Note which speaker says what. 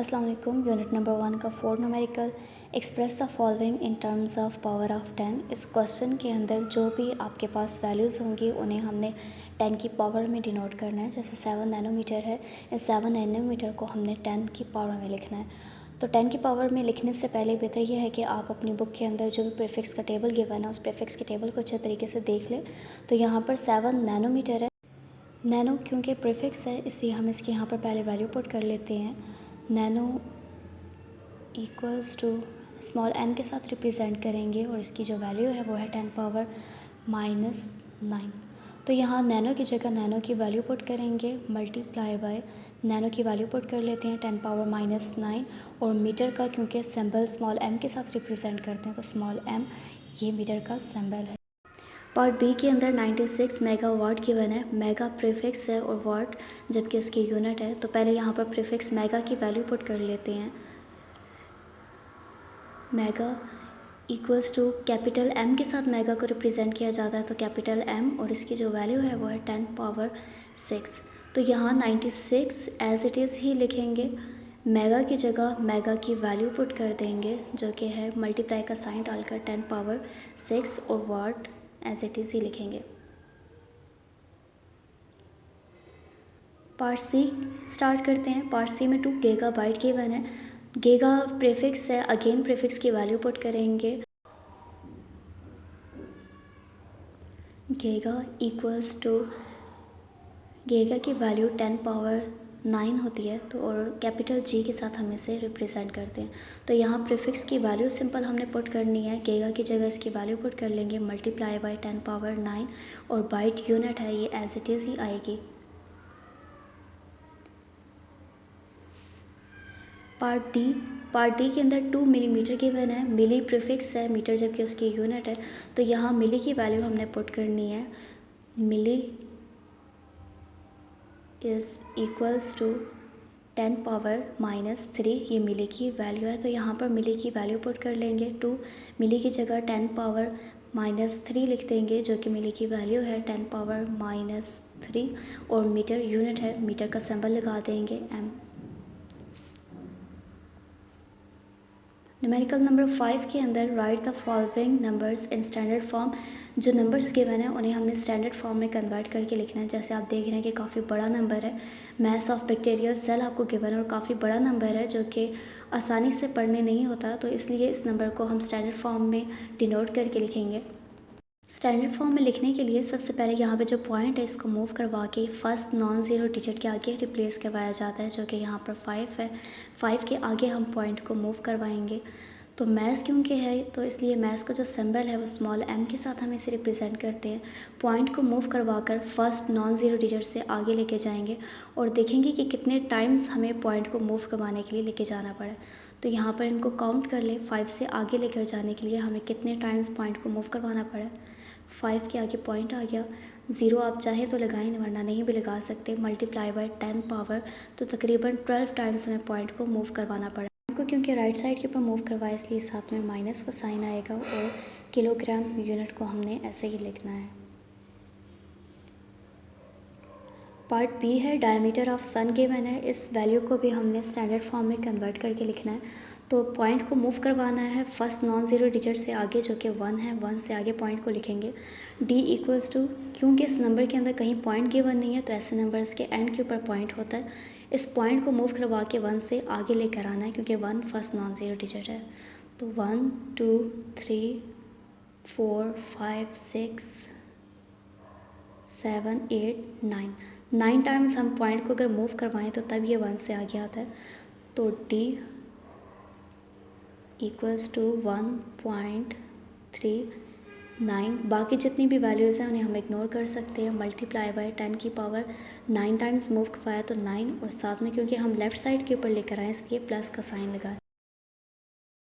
Speaker 1: अस्सलाम वालेकुम। Unit number 1 का 4 numerical express the following in terms of power of 10। इस क्वेश्चन के अंदर जो भी आपके पास वैल्यूज़ होंगी उन्हें हमने 10 की पावर में डिनोट करना है। जैसे 7 नैनोमीटर है, इस 7 नैनोमीटर को हमने 10 की पावर में लिखना है। तो 10 की पावर में लिखने से पहले बेहतर यह है कि आप अपनी बुक के अंदर जो भी प्रीफिक्स का टेबल गिवन है उस प्रीफिक्स के टेबल को अच्छे तरीके से देख लें। तो यहाँ पर 7 नैनोमीटर है। नैनो क्योंकि प्रीफिक्स है इसलिए हम इसके यहाँ पर पहले वैल्यू पुट कर लेते हैं। Nano equals to small n के साथ रिप्रेजेंट करेंगे और इसकी जो वैल्यू है वो है 10 पावर -9। तो यहाँ नैनो की जगह नैनो की वैल्यू पुट करेंगे मल्टीप्लाई बाय नैनो की वैल्यू पुट कर लेते हैं 10 पावर -9। और मीटर का क्योंकि सिंबल स्मॉल m के साथ रिप्रेजेंट करते हैं तो स्मॉल m ये मीटर का सिंबल है। पार्ट बी के अंदर 96 मेगावाट गिवन है। मेगा प्रीफिक्स है और वाट जबकि उसकी यूनिट है। तो पहले यहाँ पर प्रीफिक्स मेगा की वैल्यू पुट कर लेते हैं। Mega equals to capital M के साथ मेगा को रिप्रेजेंट किया जाता है तो कैपिटल M और इसकी जो वैल्यू है वो है 10 पावर 6। तो यहाँ 96 एज इट इज़ ही लिखेंगे। मेगा की जगह मेगा की वैल्यू पुट कर देंगे जो कि है मल्टीप्लाई का साइन डालकर 10 पावर 6 और वाट एज इट इज़ ही लिखेंगे। पार्ट सी स्टार्ट करते हैं। पार्ट सी में 2 गीगाबाइट गिवन है। गीगा प्रीफिक्स है, अगेन प्रीफिक्स की वैल्यू पुट करेंगे। गीगा इक्वल्स टू गीगा की वैल्यू 10 पावर 9 होती है तो और कैपिटल G के साथ हम इसे रिप्रेजेंट करते हैं। तो यहाँ प्रीफिक्स की वैल्यू सिंपल हमने पुट करनी है। गीगा की जगह इसकी वैल्यू पुट कर लेंगे मल्टीप्लाई बाय 10 पावर 9 और बाइट यूनिट है ये एज इट इज़ ही आएगी। पार्ट डी के अंदर 2 मिलीमीटर गिवन है। मिली प्रीफिक्स है, मीटर जबकि उसकी यूनिट है तो यहाँ मिली की वैल्यू हमने पुट करनी है। मिली इज़ इक्वल्स टू 10 पावर -3 ये मिली की वैल्यू है। तो यहाँ पर मिली की वैल्यू पुट कर लेंगे। 2 मिली की जगह 10 पावर -3 लिख देंगे जो कि मिली की वैल्यू है 10 पावर -3 और मीटर यूनिट है, मीटर का सिंबल लगा देंगे m। न्यूमेरिकल नंबर 5 के अंदर right the following numbers in standard form. जो नंबर्स गिवन है उन्हें हमने स्टैंडर्ड फॉर्म में कन्वर्ट करके लिखना है। जैसे आप देख रहे हैं कि काफ़ी बड़ा नंबर है। मैस ऑफ बैक्टीरियल सेल आपको गिवन है और काफ़ी बड़ा नंबर है जो कि आसानी से पढ़ने नहीं होता तो इसलिए इस नंबर को हम स्टैंडर्ड फॉर्म में डिनोट करके लिखेंगे। स्टैंडर्ड फॉर्म में लिखने के लिए सबसे पहले यहाँ पे जो पॉइंट है इसको मूव करवा के फर्स्ट नॉन ज़ीरो डिजिट के आगे रिप्लेस करवाया जाता है जो कि यहाँ पर 5 है। 5 के आगे हम पॉइंट को मूव करवाएंगे। तो मैस क्योंकि है तो इसलिए मैस का जो सिंबल है वो स्मॉल m के साथ हम इसे रिप्रेजेंट करते हैं। पॉइंट को मूव करवाकर फर्स्ट नॉन ज़ीरो डिजिट से आगे लेके जाएंगे और देखेंगे कि कितने टाइम्स हमें पॉइंट को मूव करवाने के लिए लेके जाना पड़ा। तो यहाँ पर इनको काउंट कर लें। 5 से आगे लेकर जाने के लिए हमें कितने टाइम्स पॉइंट को मूव करवाना पड़ा। 5 के आगे पॉइंट आ गया। 0 आप चाहें तो लगाएं वरना नहीं भी लगा सकते। मल्टीप्लाई बाय 10 पावर तो तकरीबन 12 टाइम्स हमें पॉइंट को मूव करवाना पड़ा। को क्योंकि राइट साइड के ऊपर मूव करवाया इसलिए साथ में माइनस का साइन आएगा और किलोग्राम यूनिट को हमने ऐसे ही लिखना है। पार्ट बी है डायमीटर ऑफ सन गिवन है। इस वैल्यू को भी हमने स्टैंडर्ड फॉर्म में कन्वर्ट करके लिखना है। तो पॉइंट को मूव करवाना है फर्स्ट नॉन ज़ीरो डिजिट से आगे जो कि 1 है। 1 से आगे पॉइंट को लिखेंगे। डी इक्वल्स टू क्योंकि इस नंबर के अंदर कहीं पॉइंट गिवन नहीं है तो ऐसे नंबर्स के एंड के ऊपर पॉइंट होता है। इस पॉइंट को मूव करवा के 1 से आगे लेकर आना है क्योंकि 1 फर्स्ट नॉन ज़ीरो डिजिट है। तो 1 2 3 4 5 6 7 8 9 टाइम्स हम पॉइंट को अगर मूव करवाएं तो तब ये 1 से आगे आता है। तो डी इक्वल्स टू 1.39। बाकी जितनी भी वैल्यूज़ हैं उन्हें हम इग्नोर कर सकते हैं। मल्टीप्लाई बाय 10 की पावर 9 टाइम्स मूव करवाया तो 9 और साथ में क्योंकि हम लेफ़्ट साइड के ऊपर लेकर आए इसलिए प्लस का साइन लगाए